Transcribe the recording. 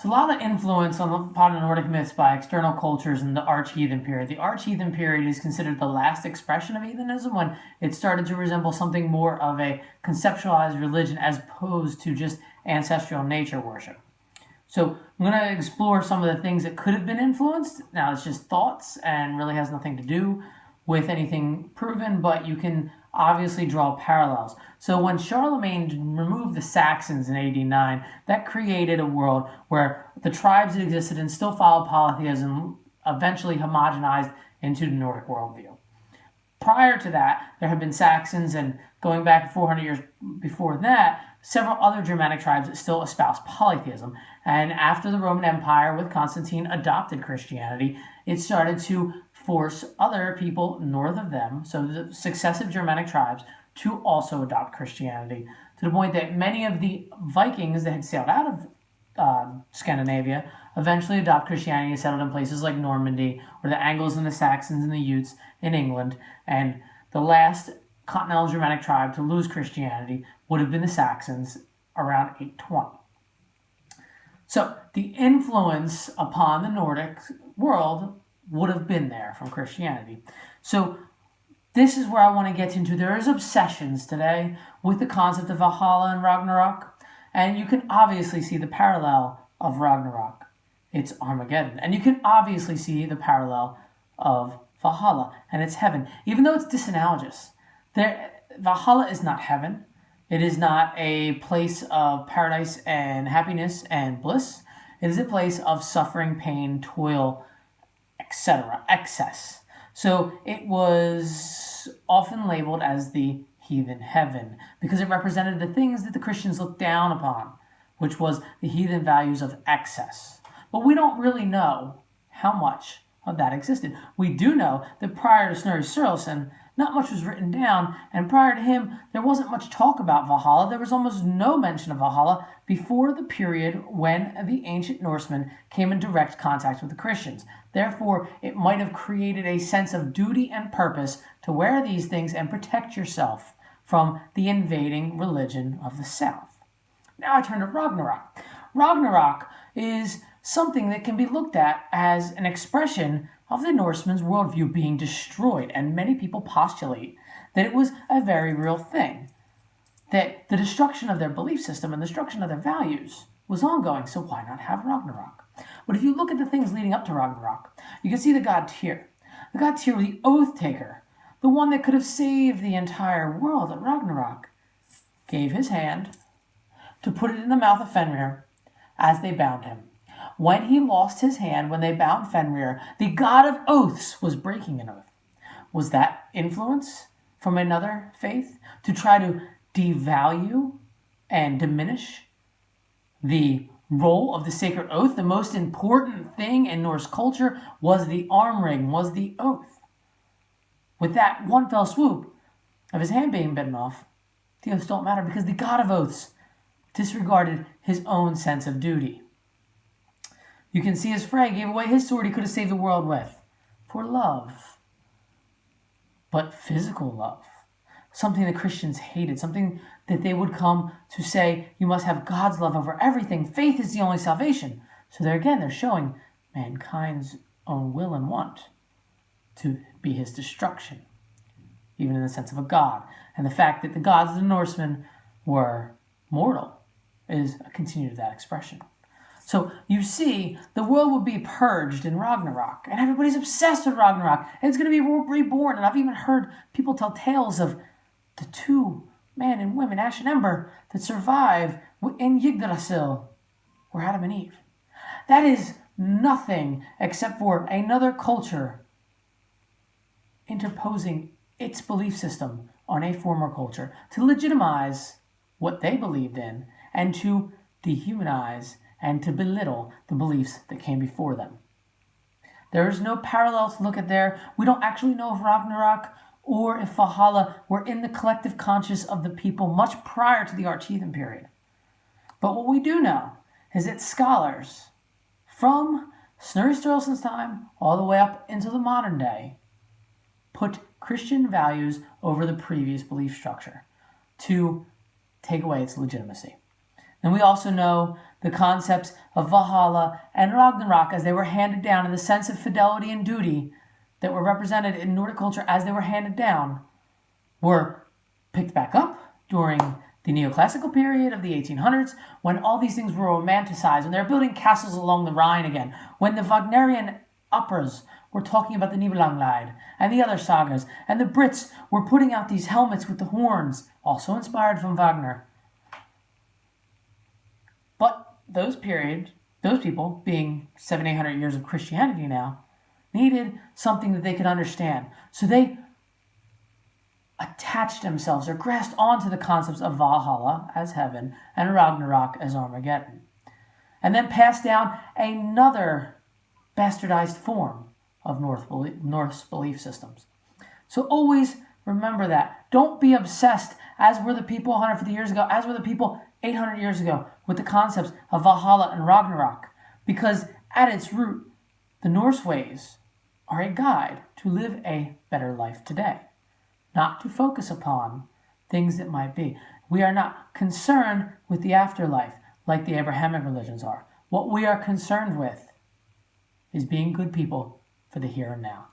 So a lot of influence on the part of Nordic myths by external cultures in the Arch-Heathen period. The Arch-Heathen period is considered the last expression of heathenism, when it started to resemble something more of a conceptualized religion as opposed to just ancestral nature worship. So I'm going to explore some of the things that could have been influenced. Now, it's just thoughts and really has nothing to do with anything proven, but you can obviously draw parallels. So when Charlemagne removed the Saxons in AD 9, that created a world where the tribes that existed and still followed polytheism eventually homogenized into the Nordic worldview. Prior to that, there had been Saxons, and going back 400 years before that, several other Germanic tribes that still espoused polytheism. And after the Roman Empire, with Constantine, adopted Christianity, it started to force other people north of them, so the successive Germanic tribes, to also adopt Christianity, to the point that many of the Vikings that had sailed out of Scandinavia eventually adopt Christianity and settled in places like Normandy, or the Angles and the Saxons and the Utes in England. And the last continental Germanic tribe to lose Christianity would have been the Saxons around 820. So the influence upon the Nordic world would have been there from Christianity. So this is where I want to get into. There is obsessions today with the concept of Valhalla and Ragnarok, and you can obviously see the parallel of Ragnarok. It's Armageddon. And you can obviously see the parallel of Valhalla, and it's heaven. Even though it's disanalogous, Valhalla is not heaven. It is not a place of paradise and happiness and bliss. It is a place of suffering, pain, toil, etc., excess. So it was often labeled as the heathen heaven because it represented the things that the Christians looked down upon, which was the heathen values of excess. But we don't really know how much of that existed. We do know that prior to Snorri Sturluson, not much was written down, and prior to him, there wasn't much talk about Valhalla. There was almost no mention of Valhalla before the period when the ancient Norsemen came in direct contact with the Christians. Therefore, it might have created a sense of duty and purpose to wear these things and protect yourself from the invading religion of the South. Now I turn to Ragnarok. Ragnarok is something that can be looked at as an expression of the Norsemen's worldview being destroyed, and many people postulate that it was a very real thing, that the destruction of their belief system and the destruction of their values was ongoing, so why not have Ragnarok? But if you look at the things leading up to Ragnarok, you can see the god Tyr. The god Tyr, the oath taker, the one that could have saved the entire world at Ragnarok, gave his hand to put it in the mouth of Fenrir as they bound him. When he lost his hand, when they bound Fenrir, the god of oaths was breaking an oath. Was that influence from another faith to try to devalue and diminish the role of the sacred oath? The most important thing in Norse culture was the arm ring, was the oath. With that one fell swoop of his hand being bitten off, the oaths don't matter because the god of oaths disregarded his own sense of duty. You can see as Frey gave away his sword he could have saved the world with for love. But physical love. Something the Christians hated. Something that they would come to say, you must have God's love over everything. Faith is the only salvation. So they're showing mankind's own will and want to be his destruction. Even in the sense of a god. And the fact that the gods of the Norsemen were mortal is a continuation of that expression. So you see, the world will be purged in Ragnarok, and everybody's obsessed with Ragnarok, and it's going to be reborn. And I've even heard people tell tales of the two men and women, Ash and Ember, that survive in Yggdrasil, or Adam and Eve. That is nothing except for another culture interposing its belief system on a former culture to legitimize what they believed in and to dehumanize and to belittle the beliefs that came before them. There is no parallel to look at there. We don't actually know if Ragnarok or if Valhalla were in the collective conscious of the people much prior to the Arch-Heathen period. But what we do know is that scholars from Snorri Sturluson's time all the way up into the modern day put Christian values over the previous belief structure to take away its legitimacy. And we also know the concepts of Valhalla and Ragnarok as they were handed down, and the sense of fidelity and duty that were represented in Nordic culture as they were handed down, were picked back up during the neoclassical period of the 1800s, when all these things were romanticized, when they were building castles along the Rhine again, when the Wagnerian operas were talking about the Nibelungenlied and the other sagas, and the Brits were putting out these helmets with the horns, also inspired from Wagner. But those people, being 700-800 years of Christianity now, needed something that they could understand. So they attached themselves or grasped onto the concepts of Valhalla as heaven and Ragnarok as Armageddon, and then passed down another bastardized form of Norse belief systems. So always remember that. Don't be obsessed, as were the people 150 years ago, as were the people 800 years ago, with the concepts of Valhalla and Ragnarok, because at its root, the Norse ways are a guide to live a better life today, not to focus upon things that might be. We are not concerned with the afterlife like the Abrahamic religions are. What we are concerned with is being good people for the here and now.